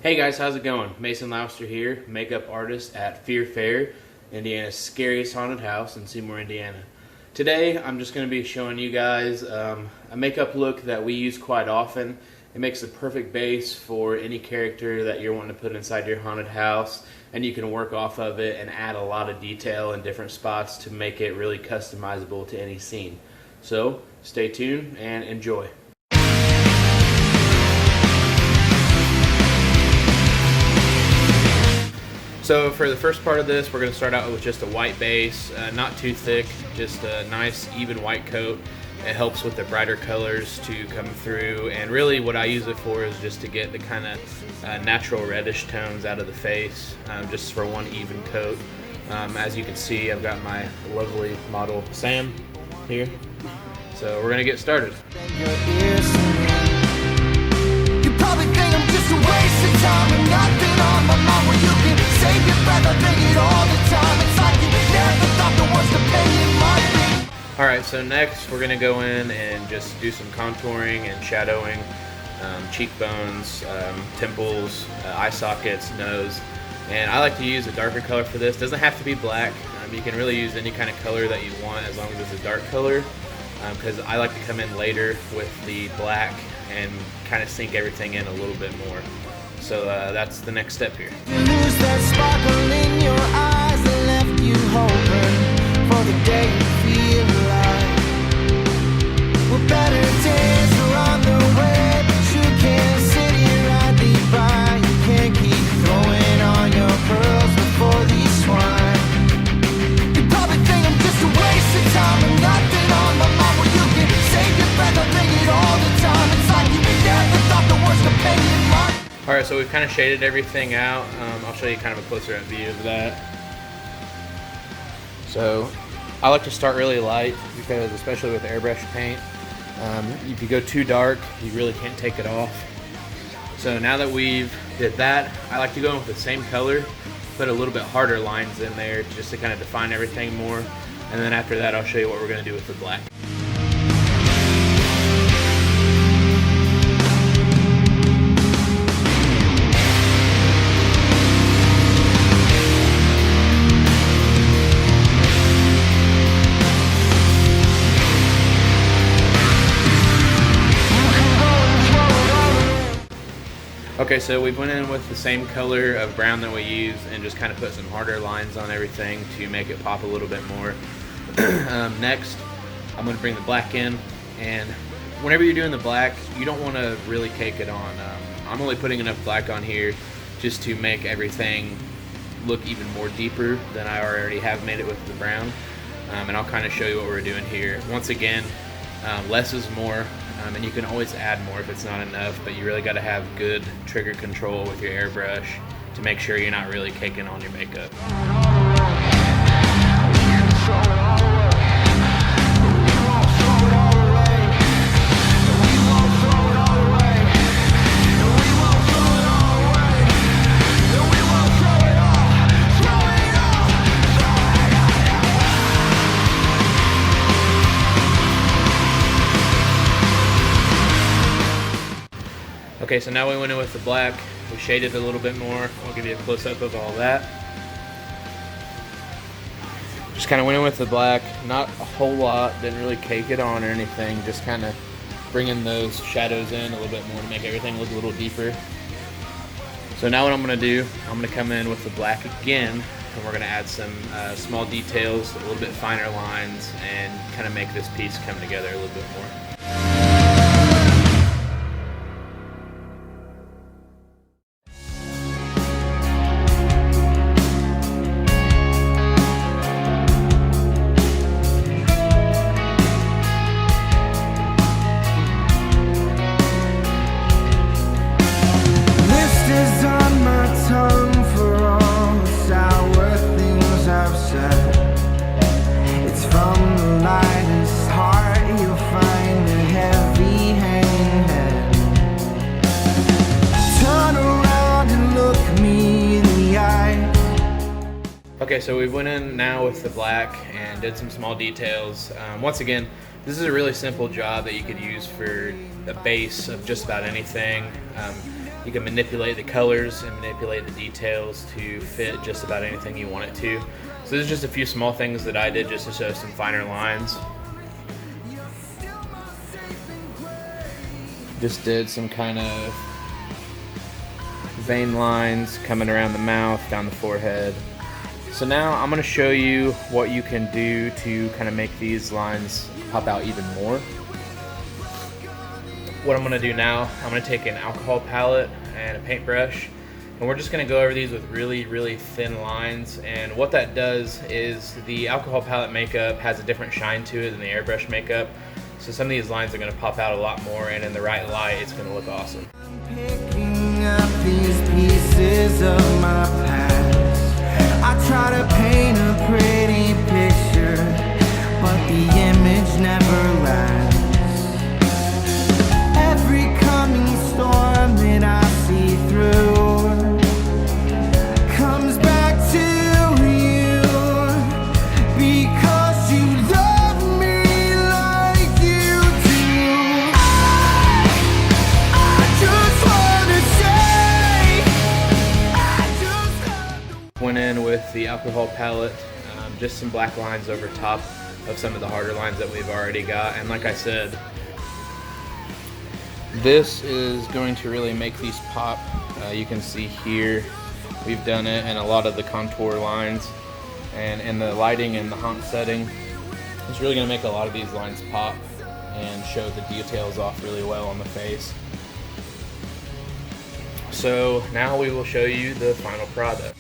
Hey guys, how's it going? Mason Lauster here, makeup artist at Fear Fair, Indiana's scariest haunted house in Seymour, Indiana. Today, I'm just going to be showing you guys a makeup look that we use quite often. It makes the perfect base for any character that you're wanting to put inside your haunted house, and you can work off of it and add a lot of detail in different spots to make it really customizable to any scene. So, stay tuned and enjoy. So for the first part of this, we're going to start out with just a white base, not too thick, just a nice even white coat. It helps with the brighter colors to come through, and really what I use it for is just to get the kind of natural reddish tones out of the face, just for one even coat. As you can see, I've got my lovely model Sam here, so we're going to get started. You probably think I'm just a waste of time and nothing on my mind where you can save your breath. I think it all the time. It's like you never thought the worst opinion might be. Alright, so next we're going to go in and just do some contouring and shadowing, cheekbones, temples, eye sockets, nose. And I like to use a darker color for this. It doesn't have to be black. You can really use any kind of color that you want as long as it's a dark color, because I like to come in later with the black and kind of sink everything in a little bit more. So that's the next step here. You lose that sparkle in your eyes that left you hoping for the day you feel alive. Well, better days are on the way, but you can't sit here idly by. You can't keep throwing on your pearls before these swine. You probably think I'm just a waste of time and nothing on my mind where you can save your breath. I think it all the time. It's like you never thought the worst opinion might. Alright, so we've kind of shaded everything out. I'll show you kind of a closer up view of that. So I like to start really light because, especially with airbrush paint, if you go too dark, you really can't take it off. So now that we've did that, I like to go in with the same color, put a little bit harder lines in there just to kind of define everything more. And then after that, I'll show you what we're going to do with the black. Okay, so we went in with the same color of brown that we used and just kind of put some harder lines on everything to make it pop a little bit more. Next, I'm going to bring the black in, and whenever you're doing the black, you don't want to really cake it on. I'm only putting enough black on here just to make everything look even more deeper than I already have made it with the brown. And I'll kind of show you what we're doing here. Once again, less is more. And you can always add more if it's not enough, but you really got to have good trigger control with your airbrush to make sure you're not really caking on your makeup. Okay, so now we went in with the black. We shaded a little bit more. I'll give you a close-up of all that. Just kind of went in with the black, not a whole lot, didn't really cake it on or anything, just kind of bringing those shadows in a little bit more to make everything look a little deeper. So now what I'm going to do, I'm going to come in with the black again, and we're going to add some small details, a little bit finer lines, and kind of make this piece come together a little bit more. Okay, so we went in now with the black and did some small details. Once again, this is a really simple job that you could use for a base of just about anything. You can manipulate the colors and manipulate the details to fit just about anything you want it to. So there's just a few small things that I did just to show some finer lines. Just did some kind of vein lines coming around the mouth, down the forehead. So now I'm going to show you what you can do to kind of make these lines pop out even more. What I'm going to do now, I'm going to take an alcohol palette and a paintbrush, and we're just going to go over these with really thin lines. And what that does is the alcohol palette makeup has a different shine to it than the airbrush makeup. So some of these lines are going to pop out a lot more, and in the right light it's going to look awesome. Picking up these pieces of my past, I try to paint a pretty picture, but the image never lasts. Every coming storm that I see through comes back to you, because you love me like you do. I just wanna say, I just Went in with the alcohol palette, just some black lines over top of some of the harder lines that we've already got. And like I said, this is going to really make these pop. You can see here we've done it in a lot of the contour lines, and in the lighting and the haunt setting, it's really going to make a lot of these lines pop and show the details off really well on the face. So now we will show you the final product.